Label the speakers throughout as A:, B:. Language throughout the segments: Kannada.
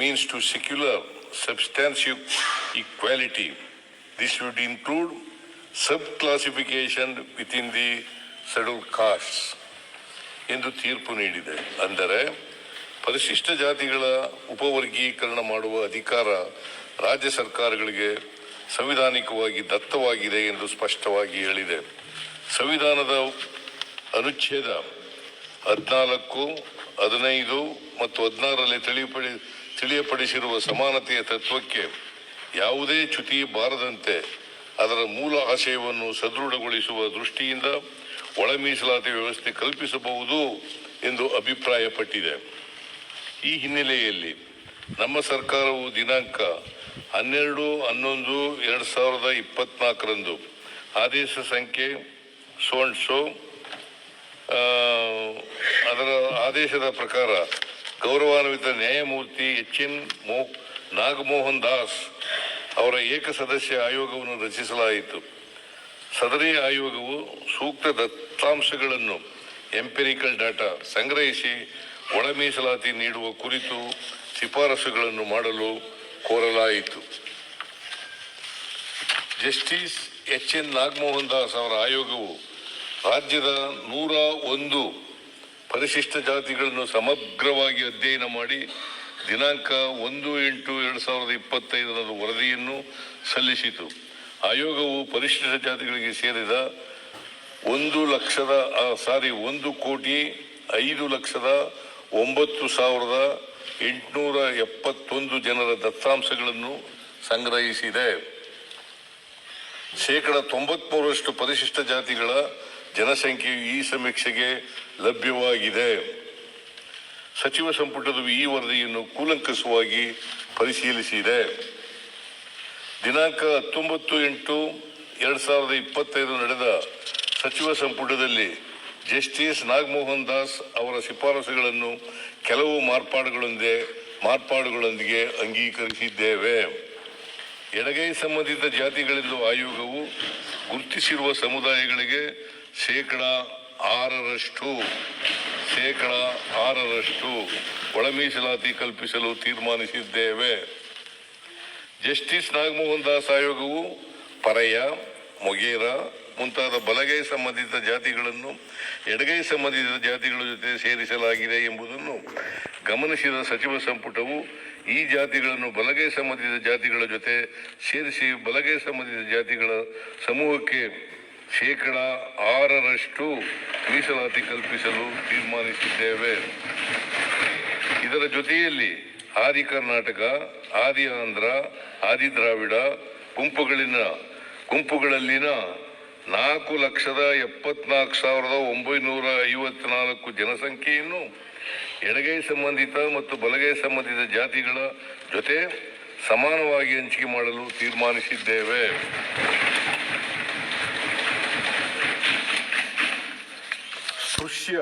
A: means to secure substantive equality. This would include sub-classification within the scheduled castes ಎಂದು ತೀರ್ಪು ನೀಡಿದೆ. ಅಂದರೆ ಪರಿಶಿಷ್ಟ ಜಾತಿಗಳ ಉಪವರ್ಗೀಕರಣ ಮಾಡುವ ಅಧಿಕಾರ ರಾಜ್ಯ ಸರ್ಕಾರಗಳಿಗೆ ಸಂವಿಧಾನಿಕವಾಗಿ ದತ್ತವಾಗಿದೆ ಎಂದು ಸ್ಪಷ್ಟವಾಗಿ ಹೇಳಿದೆ. ಸಂವಿಧಾನದ ಅನುಚ್ಛೇದ 14, 15 ಮತ್ತು 16ರಲ್ಲಿ ತಿಳಿಯಪಡಿಸಿರುವ ಸಮಾನತೆಯ ತತ್ವಕ್ಕೆ ಯಾವುದೇ ಚ್ಯುತಿ ಬಾರದಂತೆ ಅದರ ಮೂಲ ಆಶಯವನ್ನು ಸದೃಢಗೊಳಿಸುವ ದೃಷ್ಟಿಯಿಂದ ಒಳ ಮೀಸಲಾತಿ ವ್ಯವಸ್ಥೆ ಕಲ್ಪಿಸಬಹುದು ಎಂದು ಅಭಿಪ್ರಾಯಪಟ್ಟಿದೆ. ಈ ಹಿನ್ನೆಲೆಯಲ್ಲಿ ನಮ್ಮ ಸರ್ಕಾರವು ದಿನಾಂಕ 12/11/2024 ಆದೇಶ ಸಂಖ್ಯೆ ಸೋ ಅದರ ಆದೇಶದ ಪ್ರಕಾರ ಗೌರವಾನ್ವಿತ ನ್ಯಾಯಮೂರ್ತಿ ಎಚ್.ಎನ್. ನಾಗಮೋಹನ್ ದಾಸ್ ಅವರ ಏಕಸದಸ್ಯ ಆಯೋಗವನ್ನು ರಚಿಸಲಾಯಿತು. ಸದರಿ ಆಯೋಗವು ಸೂಕ್ತ ದತ್ತಾಂಶಗಳನ್ನು ಎಂಪಿರಿಕಲ್ ಡಾಟಾ ಸಂಗ್ರಹಿಸಿ ಒಳ ಮೀಸಲಾತಿ ನೀಡುವ ಕುರಿತು ಶಿಫಾರಸುಗಳನ್ನು ಮಾಡಲು ಕೋರಲಾಯಿತು. ಜಸ್ಟಿಸ್ ಎಚ್.ಎನ್. ನಾಗಮೋಹನ್ ದಾಸ್ ಅವರ ಆಯೋಗವು ರಾಜ್ಯದ 101 ಪರಿಶಿಷ್ಟ ಜಾತಿಗಳನ್ನು ಸಮಗ್ರವಾಗಿ ಅಧ್ಯಯನ ಮಾಡಿ ದಿನಾಂಕ 1/8/2025 ವರದಿಯನ್ನು ಸಲ್ಲಿಸಿತು. ಆಯೋಗವು ಪರಿಶಿಷ್ಟ ಜಾತಿಗಳಿಗೆ ಸೇರಿದ 1,05,09,871 ಜನರ ದತ್ತಾಂಶಗಳನ್ನು ಸಂಗ್ರಹಿಸಿದೆ. 93% ಪರಿಶಿಷ್ಟ ಜಾತಿಗಳ ಜನಸಂಖ್ಯೆಯು ಈ ಸಮೀಕ್ಷೆಗೆ ಲಭ್ಯವಾಗಿದೆ. ಸಚಿವ ಸಂಪುಟವು ಈ ವರದಿಯನ್ನು ಕೂಲಂಕಷವಾಗಿ ಪರಿಶೀಲಿಸಿದೆ. ದಿನಾಂಕ 19/8/2025 ನಡೆದ ಸಚಿವ ಸಂಪುಟದಲ್ಲಿ ಜಸ್ಟಿಸ್ ನಾಗಮೋಹನ್ ದಾಸ್ ಅವರ ಶಿಫಾರಸುಗಳನ್ನು ಕೆಲವು ಮಾರ್ಪಾಡುಗಳೊಂದಿಗೆ ಅಂಗೀಕರಿಸಿದ್ದೇವೆ. ಎಡಗೈ ಸಂಬಂಧಿತ ಜಾತಿಗಳೆಂದು ಆಯೋಗವು ಗುರುತಿಸಿರುವ ಸಮುದಾಯಗಳಿಗೆ ಶೇಕಡ 6% ಒಳ ಮೀಸಲಾತಿ ಕಲ್ಪಿಸಲು ತೀರ್ಮಾನಿಸಿದ್ದೇವೆ. ಜಸ್ಟಿಸ್ ನಾಗಮೋಹನ್ ದಾಸ್ ಆಯೋಗವು ಪರಯ್ಯ, ಮೊಗೇರ ಮುಂತಾದ ಬಲಗೈ ಸಂಬಂಧಿತ ಜಾತಿಗಳನ್ನು ಎಡಗೈ ಸಂಬಂಧಿತ ಜಾತಿಗಳ ಜೊತೆ ಸೇರಿಸಲಾಗಿದೆ ಎಂಬುದನ್ನು ಗಮನಿಸಿದ ಸಚಿವ ಸಂಪುಟವು ಈ ಜಾತಿಗಳನ್ನು ಬಲಗೈ ಸಂಬಂಧಿತ ಜಾತಿಗಳ ಜೊತೆ ಸೇರಿಸಿ ಬಲಗೈ ಸಂಬಂಧಿತ ಜಾತಿಗಳ ಸಮೂಹಕ್ಕೆ ಶೇಕಡ 6% ಮೀಸಲಾತಿ ಕಲ್ಪಿಸಲು ತೀರ್ಮಾನಿಸಿದ್ದೇವೆ. ಇದರ ಜೊತೆಯಲ್ಲಿ ಆದಿ ಕರ್ನಾಟಕ, ಆದಿ ಆಂಧ್ರ, ಆದಿ ದ್ರಾವಿಡ ಗುಂಪುಗಳಲ್ಲಿನ 4,74,954 ಜನಸಂಖ್ಯೆಯನ್ನು ಎಡಗೈ ಸಂಬಂಧಿತ ಮತ್ತು ಬಲಗೈ ಸಂಬಂಧಿತ ಜಾತಿಗಳ ಜೊತೆ ಸಮಾನವಾಗಿ ಹಂಚಿಕೆ ಮಾಡಲು ತೀರ್ಮಾನಿಸಿದ್ದೇವೆ. ಸ್ಪೃಶ್ಯ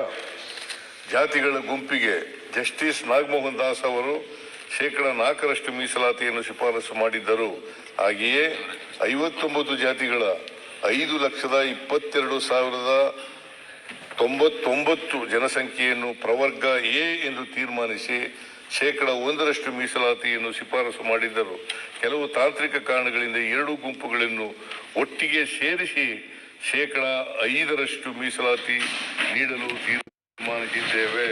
A: ಜಾತಿಗಳ ಗುಂಪಿಗೆ ಜಸ್ಟಿಸ್ ನಾಗಮೋಹನ್ ದಾಸ್ ಅವರು ಶೇಕಡ 4% ಮೀಸಲಾತಿಯನ್ನು ಶಿಫಾರಸು ಮಾಡಿದ್ದರು. ಹಾಗೆಯೇ 59 ಜಾತಿಗಳ 5,22,099 ಜನಸಂಖ್ಯೆಯನ್ನು ಪ್ರವರ್ಗ ಎ ಎಂದು ತೀರ್ಮಾನಿಸಿ ಶೇಕಡ 1% ಮೀಸಲಾತಿಯನ್ನು ಶಿಫಾರಸು ಮಾಡಿದ್ದರು. ಕೆಲವು ತಾಂತ್ರಿಕ ಕಾರಣಗಳಿಂದ ಎರಡೂ ಗುಂಪುಗಳನ್ನು ಒಟ್ಟಿಗೆ ಸೇರಿಸಿ ಶೇಕಡ 5% ಮೀಸಲಾತಿ ನೀಡಲು ತೀರ್ಮಾನಿಸಿದ್ದೇವೆ.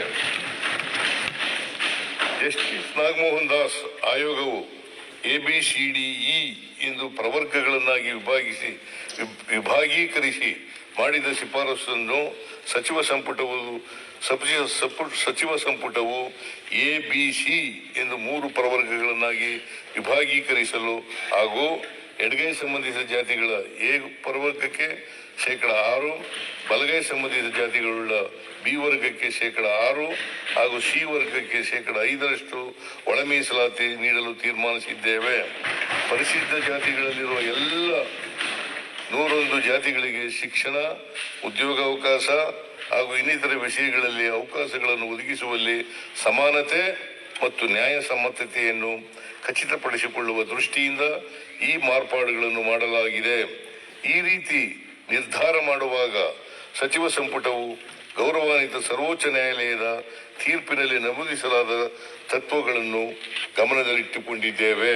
A: ಜಸ್ಟಿಸ್ ನಾಗಮೋಹನ್ ದಾಸ್ ಆಯೋಗವು ABCDE ಎಂದು ಪ್ರವರ್ಗಗಳನ್ನಾಗಿ ವಿಭಾಗೀಕರಿಸಿ ಮಾಡಿದ ಶಿಫಾರಸನ್ನು ಸಚಿವ ಸಂಪುಟವು ABC ಎಂದು 3 ಪ್ರವರ್ಗಗಳನ್ನಾಗಿ ವಿಭಾಗೀಕರಿಸಲು ಹಾಗೂ ಎಡಗೈ ಸಂಬಂಧಿತ ಜಾತಿಗಳ ಎ ಪ್ರವರ್ಗಕ್ಕೆ ಶೇಕಡ 6, ಬಲಗೈ ಸಂಬಂಧಿತ ಜಾತಿಗಳುಳ್ಳ ಬಿ ವರ್ಗಕ್ಕೆ ಶೇಕಡ 6 ಹಾಗೂ ಸಿ ವರ್ಗಕ್ಕೆ ಶೇಕಡ 5% ಒಳ ಮೀಸಲಾತಿ ನೀಡಲು ತೀರ್ಮಾನಿಸಿದ್ದೇವೆ. ಪರಿಶಿಷ್ಟ ಜಾತಿಗಳಲ್ಲಿರುವ ಎಲ್ಲ 101 ಜಾತಿಗಳಿಗೆ ಶಿಕ್ಷಣ, ಉದ್ಯೋಗಾವಕಾಶ ಹಾಗೂ ಇನ್ನಿತರ ವಿಷಯಗಳಲ್ಲಿ ಅವಕಾಶಗಳನ್ನು ಒದಗಿಸುವಲ್ಲಿ ಸಮಾನತೆ ಮತ್ತು ನ್ಯಾಯಸಮ್ಮತತೆಯನ್ನು ಖಚಿತಪಡಿಸಿಕೊಳ್ಳುವ ದೃಷ್ಟಿಯಿಂದ ಈ ಮಾರ್ಪಾಡುಗಳನ್ನು ಮಾಡಲಾಗಿದೆ. ಈ ರೀತಿ ನಿರ್ಧಾರ ಮಾಡುವಾಗ ಸಚಿವ ಸಂಪುಟವು ಗೌರವಾನ್ವಿತ ಸರ್ವೋಚ್ಚ ನ್ಯಾಯಾಲಯದ ತೀರ್ಪಿನಲ್ಲಿ ನಮೂದಿಸಲಾದ ತತ್ವಗಳನ್ನು ಗಮನದಲ್ಲಿಟ್ಟುಕೊಂಡಿದ್ದೇವೆ.